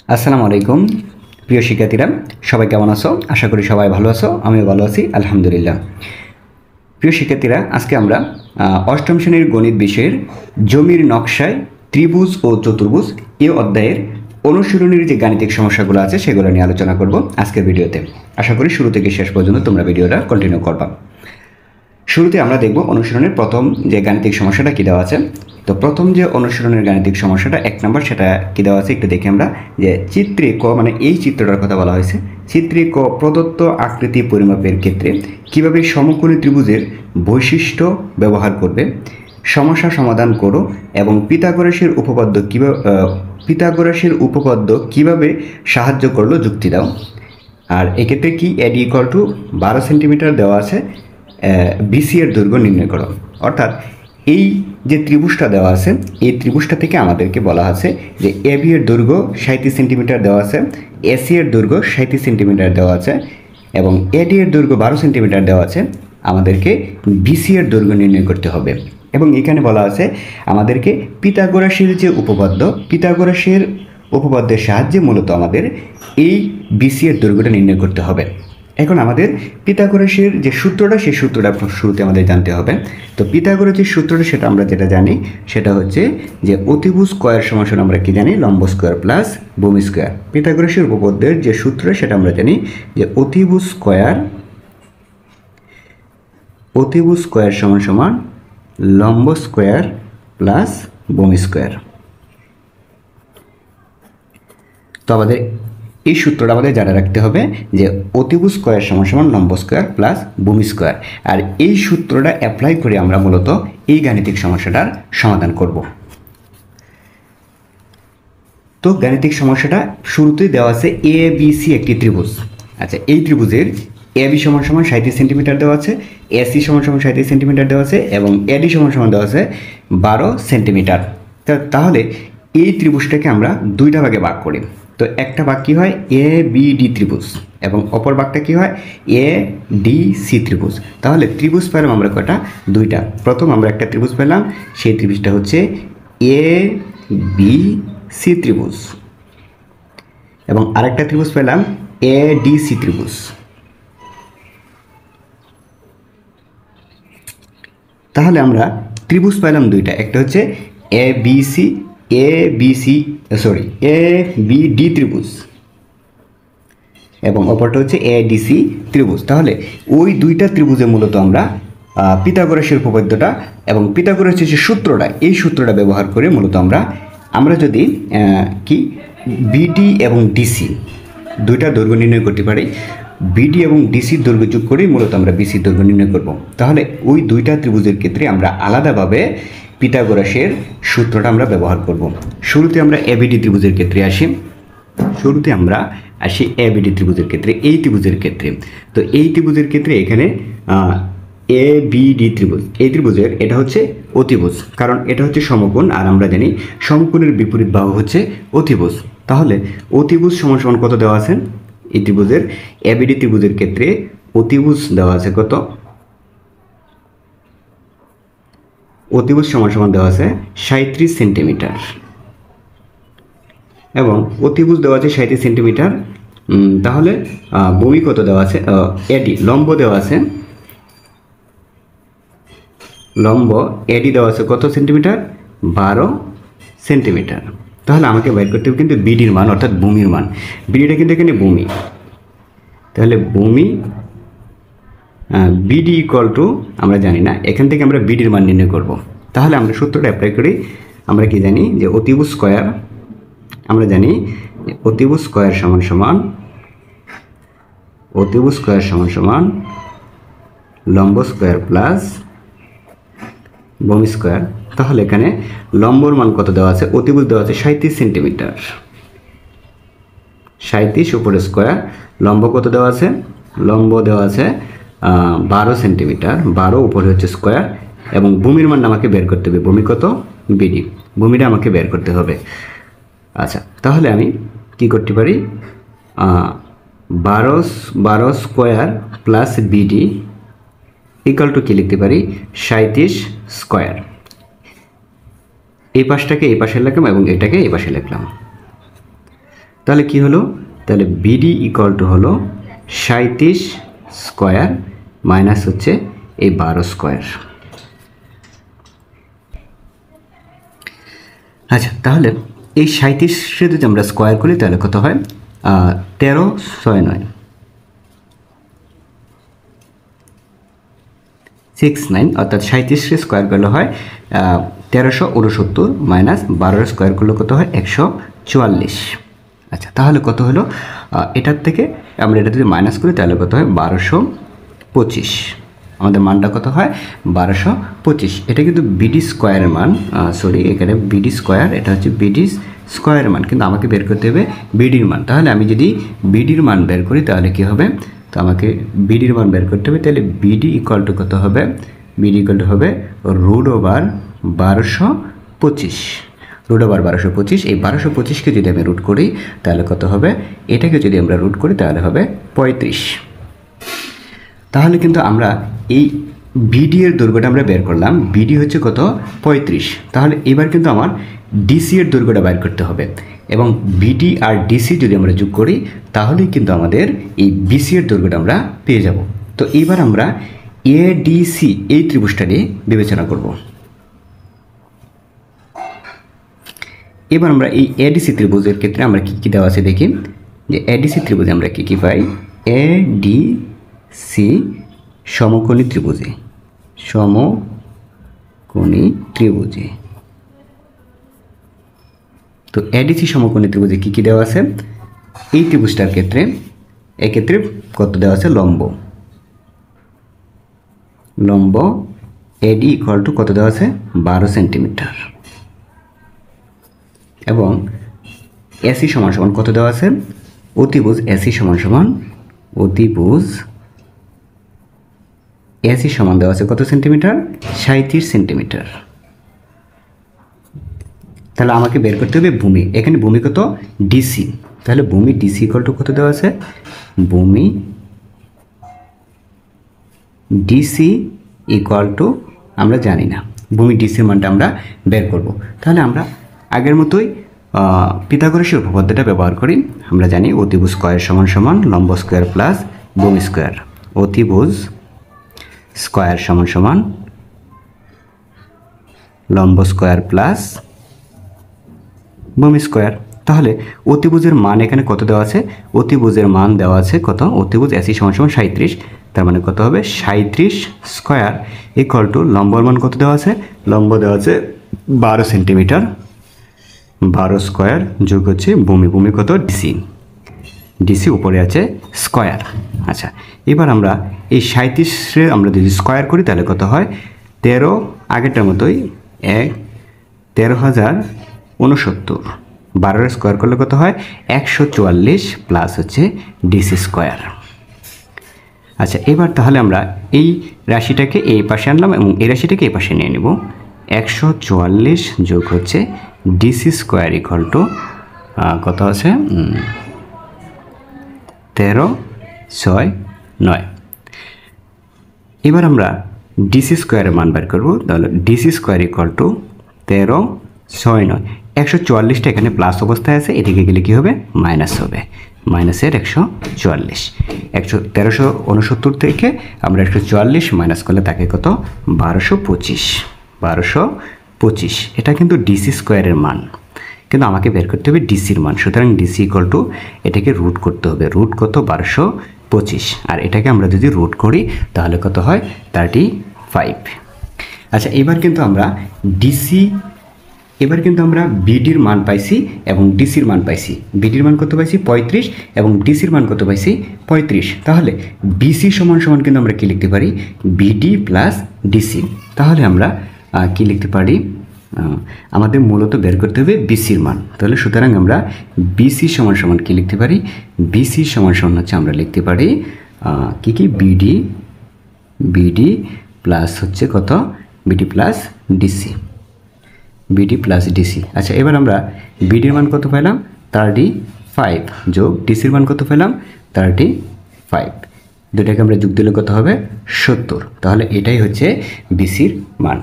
আসসালামু আলাইকুম প্রিয় শিক্ষার্থীরা, সবাই কেমন আছো? আশা করি সবাই ভালো আছো। আমিও ভালো আছি, আলহামদুলিল্লাহ। প্রিয় শিক্ষার্থীরা, আজকে আমরা অষ্টম শ্রেণীর গণিত বিষয়ের জমির নকশায় ত্রিভুজ ও চতুর্ভুজ এই অধ্যায়ের অনুশীলনীর যে গাণিতিক সমস্যাগুলো আছে সেগুলো নিয়ে আলোচনা করব আজকের ভিডিওতে। আশা করি শুরু থেকে শেষ পর্যন্ত তোমরা ভিডিওটা কন্টিনিউ করবা। শুরুতে আমরা দেখব অনুশীলনের প্রথম যে গাণিতিক সমস্যাটা কী দেওয়া আছে। তো প্রথম যে অনুশীলনের গাণিতিক সমস্যাটা 1 নম্বর, সেটা কী দেওয়া আছে একটু দেখি আমরা। যে চিত্রে ক, মানে এই চিত্রটার কথা বলা হয়েছে, চিত্রে ক প্রদত্ত আকৃতি পরিমাপের ক্ষেত্রে কিভাবে সমকোণী ত্রিভুজের বৈশিষ্ট্য ব্যবহার করবে, সমস্যা সমাধান করো এবং পিথাগোরাসের উপপাদ্য কিভাবে সাহায্য করলো যুক্তি দাও। আর এক্ষেত্রে কি এডি ইকুয়াল টু 12 সেন্টিমিটার দেওয়া আছে, বিসি এর দৈর্ঘ্য নির্ণয় করো। অর্থাৎ এই যে ত্রিভুজটা দেওয়া আছে, এই ত্রিভুজটা থেকে আমাদেরকে বলা আছে যে এবি এর দৈর্ঘ্য 37 সেন্টিমিটার দেওয়া আছে, এসি এর দৈর্ঘ্য 37 সেন্টিমিটার দেওয়া আছে এবং এডি এর দৈর্ঘ্য 12 সেন্টিমিটার দেওয়া আছে। আমাদেরকে বিসি এর দৈর্ঘ্য নির্ণয় করতে হবে এবং এখানে বলা আছে আমাদেরকে পিথাগোরাসের যে উপপাদ্য, পিথাগোরাসের উপপাদ্যের সাহায্যে মূলত আমাদের এই বিসি এর দৈর্ঘ্যটা নির্ণয় করতে হবে। এখন আমাদের পিথাগোরাসের যে সূত্রটা, সেই সূত্রটা শুরুতে আমাদের জানতে হবে। তো পিথাগোরাসের সূত্রটা সেটা আমরা যেটা জানি সেটা হচ্ছে যে অতিভুজ স্কয়ার সমান আমরা কি জানি, লম্ব স্কয়ার প্লাস ভূমি স্কয়ার। পিথাগোরাসের উপপাদ্যের যে সূত্র সেটা আমরা জানি যে অতিভুজ স্কয়ার সমান লম্ব স্কয়ার প্লাস ভূমি স্কয়ার। তো আমাদের এই সূত্রটা আমাদের জানা রাখতে হবে যে অতিভুজ স্কয়ার সমান লম্ব স্কয়ার প্লাস ভূমি স্কয়ার। আর এই সূত্রটা অ্যাপ্লাই করে আমরা মূলত এই গাণিতিক সমস্যাটার সমাধান করব। তো গাণিতিক সমস্যাটা শুরুতেই দেওয়া আছে এ বি সি একটি ত্রিভুজ। আচ্ছা, এই ত্রিভুজের এ বি সমান 37 সেন্টিমিটার দেওয়া আছে, এসি সমান 37 সেন্টিমিটার দেওয়া আছে এবং এডি সমান দেওয়া আছে 12 সেন্টিমিটার। তাহলে এই ত্রিভুজটাকে আমরা দুইটা ভাগে ভাগ করি। তো একটা ভাগ কী হয়, এ বি ডি ত্রিভুজ এবং অপর ভাগটা কী হয়, এ ডি সি ত্রিভুজ। তাহলে ত্রিভুজ পেলাম আমরা কয়টা, দুইটা। প্রথম আমরা একটা ত্রিভুজ পেলাম, সেই ত্রিভুজটা হচ্ছে এ বি সি ত্রিভুজ এবং আরেকটা ত্রিভুজ পেলাম এ ডি সি ত্রিভুজ। তাহলে আমরা ত্রিভুজ পেলাম দুইটা, একটা হচ্ছে এ বি ডি ত্রিভুজ এবং অপরটা হচ্ছে এ ডি সি ত্রিভুজ। তাহলে ওই দুইটা ত্রিভুজে মূলত আমরা পিথাগোরাসের উপপাদ্যটা এবং পিথাগোরাসের যে সূত্রটা, এই সূত্রটা ব্যবহার করে মূলত আমরা যদি কি বিডি এবং ডিসি দুইটা দৈর্ঘ্য নির্ণয় করতে পারি, বিডি এবং ডিসির দৈর্ঘ্য যোগ করেই মূলত আমরা বিসির দৈর্ঘ্য নির্ণয় করব। তাহলে ওই দুইটা ত্রিভুজের ক্ষেত্রে আমরা আলাদাভাবে পিথাগোরাসের সূত্রটা আমরা ব্যবহার করব। শুরুতে আমরা এবিডি ত্রিভুজের ক্ষেত্রে আসি। এবিডি ত্রিভুজের ক্ষেত্রে, এই ত্রিভুজের ক্ষেত্রে। তো এই ত্রিভুজের ক্ষেত্রে এখানে এ বি ডি ত্রিভুজ, এই ত্রিভুজের এটা হচ্ছে অতিভুজ, কারণ এটা হচ্ছে সমকোণ আর আমরা জানি সমকোণের বিপরীত বাহু হচ্ছে অতিভুজ। তাহলে অতিভুজ সমান কত দেওয়া আছে, এই ত্রিভুজের এবিডি ত্রিভুজের ক্ষেত্রে অতিভুজ দেওয়া আছে কত, অতিভুজ সমান দেওয়া আছে 37 সেন্টিমিটার এবং অতিভুজ দেওয়া আছে 37 সেন্টিমিটার। তাহলে ভূমি কত দেওয়া আছে, এডি লম্ব দেওয়া আছে, লম্ব এডি দেওয়া আছে কত সেন্টিমিটার, 12 সেন্টিমিটার। তাহলে আমাকে বের করতে হবে কিন্তু বিডির মান, অর্থাৎ ভূমির মান। বিডিটা কিন্তু এখানে ভূমি, তাহলে ভূমি বিডি ইকুয়াল টু আমরা জানি না, এখান থেকে আমরা বিডির মান নির্ণয় করব। তাহলে আমরা সূত্রটা অ্যাপ্লাই করি। আমরা কি জানি যে অতিভুজ স্কয়ার, আমরা জানি অতিভুজ স্কয়ার সমান লম্ব স্কয়ার প্লাস ভূমি স্কয়ার। তাহলে এখানে লম্বর মান কত দেওয়া আছে, অতিভুজ দেওয়া আছে 37 সেন্টিমিটার, 37 উপরে স্কয়ার, লম্ব কত দেওয়া আছে, লম্ব দেওয়া আছে 12 সেন্টিমিটার, 12 উপরে হচ্ছে স্কয়ার এবং ভূমির মান আমাকে বের করতে হবে, ভূমি কত, বিডি, ভূমিটা আমাকে বের করতে হবে। আচ্ছা, তাহলে আমি কি করতে পারি, 12 square plus BD equal to কি লিখতে পারি, 37 স্কয়ার। এই পাশটাকে এই পাশে লিখলাম এবং এটাকে এই পাশে লিখলাম। তাহলে কি হলো, তাহলে বিডি ইকুয়াল টু হলো 37 স্কোয়ার মাইনাস হচ্ছে এই 12 স্কোয়ার। আচ্ছা, তাহলে এই 37 যদি আমরা স্কোয়ার করি তাহলে কত হয়, 13 6 9 69, অর্থাৎ 37 স্কোয়ার করলে হয় 1369 মাইনাস 12 স্কোয়ার করলে কত হয় 144। আচ্ছা, তাহলে কত হলো, এটার থেকে আমরা এটা যদি মাইনাস করি তাহলে কত হয় 1225। আমাদের মানটা কত হয় 1225। এটা কিন্তু বিডি স্কোয়ারের মান, সরি এখানে বিডি স্কোয়ার, এটা হচ্ছে বিডি স্কোয়ারের মান, কিন্তু আমাকে বের করতে হবে বিডির মান। তাহলে আমি যদি বিডির মান বের করি তাহলে কি হবে, তো আমাকে বিডির মান বের করতে হবে। তাহলে বিডি ইকুয়াল টু কত হবে, বিডি ইকুয়াল টু হবে রুট ওভার 1225। রুট ওভার 1225, এই 1225কে যদি আমি রুট করি তাহলে কত হবে, এটাকে যদি আমরা রুট করি তাহলে হবে 35। তাহলে কিন্তু আমরা এই বিডি এর দৈর্ঘ্যটা আমরা বের করলাম, বিডি হচ্ছে কত 35। তাহলে এবার কিন্তু আমার ডিসি এর দৈর্ঘ্যটা বের করতে হবে, এবং বিডি আর ডিসি যদি আমরা যোগ করি তাহলেই কিন্তু আমাদের এই বিসি এর দৈর্ঘ্যটা আমরা পেয়ে যাব। তো এবার আমরা এডিসি এই ত্রিভুজটা নিয়ে বিবেচনা করব। এবার আমরা এই এডিসি ত্রিভুজের ক্ষেত্রে আমরা কী কী দেওয়া আছে দেখি, যে এডিসি ত্রিভুজে আমরা কী কী পাই, এডিসি সমকোণী ত্রিভুজে, সমকোণী ত্রিভুজে। তো এডিসি সমকোণী ত্রিভুজে কী কী দেওয়া আছে, এই ত্রিভুজটার ক্ষেত্রে এক্ষেত্রে কত দেওয়া আছে, লম্ব, লম্ব এডি ইকুয়াল টু কত দেওয়া আছে 12 সেন্টিমিটার, এবং এসি সমান সমান কত দেওয়া আছে, অতিভুজ এসি সমান সমান, অতিভুজ এসি সমান দেওয়া আছে কত সেন্টিমিটার, 37 সেন্টিমিটার। তাহলে আমাকে বের করতে হবে ভূমি, এখানে ভূমি কত ডিসি, তাহলে ভূমি ডিসি ইকুয়াল টু কত দেওয়া আছে, ভূমি ডিসি ইকুয়াল টু আমরা জানি না, ভূমি ডিসির মানটা আমরা বের করব। তাহলে আমরা আগের মতোই পিথাগোরাসের উপপাদ্যটা ব্যবহার করি। আমরা জানি অতিভুজ স্কয়ার সমান সমান লম্ব স্কয়ার প্লাস ভূমি স্কয়ার, অতিভুজ স্কয়ার সমান সমান লম্ব স্কয়ার প্লাস ভূমি স্কয়ার। তাহলে অতিভুজের মান এখানে কত দেওয়া আছে, অতিভুজের মান দেওয়া আছে কত, অতিভুজ এসি সমান সমান 37, তার মানে কত হবে 37 স্কয়ার ইকুয়াল টু লম্বর মান কত দেওয়া আছে, লম্ব দেওয়া আছে 12 সেন্টিমিটার, 12 স্কয়ার যোগ হচ্ছে ভূমি, ভূমি কত ডিসি, ডিসি উপরে আছে স্কয়ার। আচ্ছা, এবার আমরা এই 37 আমরা যদি স্কয়ার করি তাহলে কত হয় 13, আগেরটার মতোই 13,069, 12 স্কয়ার করলে কত হয় 144 প্লাস হচ্ছে ডিসি স্কয়ার। আচ্ছা, এবার তাহলে আমরা এই রাশিটাকে এই পাশে আনলাম এবং এই রাশিটাকে এই পাশে নিয়ে নেব, 144 যোগ হচ্ছে ডিসি স্কয়ার ইকুয়াল টু কত আছে 13 6 9। এবার আমরা ডিসি স্কয়ারের মান বের করব, তাহলে ডিসি স্কয়ার ইকুয়াল টু 13 6 9, 144টা এখানে প্লাস অবস্থায় আছে, এদিকে গেলে কি হবে মাইনাস হবে, মাইনাসের 144, 1369 থেকে আমরা 144 মাইনাস করলে তাকে কত 1225, 1225। এটা কিন্তু ডিসি স্কয়ারের মান, কিন্তু আমাকে বের করতে হবে ডিসির মান। সুতরাং ডিসি ইকুয়াল টু এটাকে রুট করতে হবে, রুট কত 1225, আর এটাকে আমরা যদি রুট করি তাহলে কত হয় 35। আচ্ছা, এবার কিন্তু আমরা বিডির মান পাইছি এবং ডিসির মান পাইছি। বিডির মান কত পাইছি 35 এবং ডিসির মান কত পাইছি 35। তাহলে বিসি সমান সমান কিন্তু আমরা কি লিখতে পারি, বিডি প্লাস ডিসি। তাহলে আমরা কি লিখতে পারি, আমাদের মূলত বের করতে হবে বিসির মান। তাহলে সুতরাং আমরা বিসি সমান সমান কি লিখতে পারি, বিসি সমান সমান হচ্ছে আমরা লিখতে পারি কি বিডি প্লাস হচ্ছে কত, BD plus DC, BD plus DC. আচ্ছা, এবার আমরা বিডির মান কত পেলাম 35 যোগ ডিসির মান কত পেলাম 35, দুটাকে আমরা যোগ দিলে কত হবে 70। তাহলে এটাই হচ্ছে বিসির মান।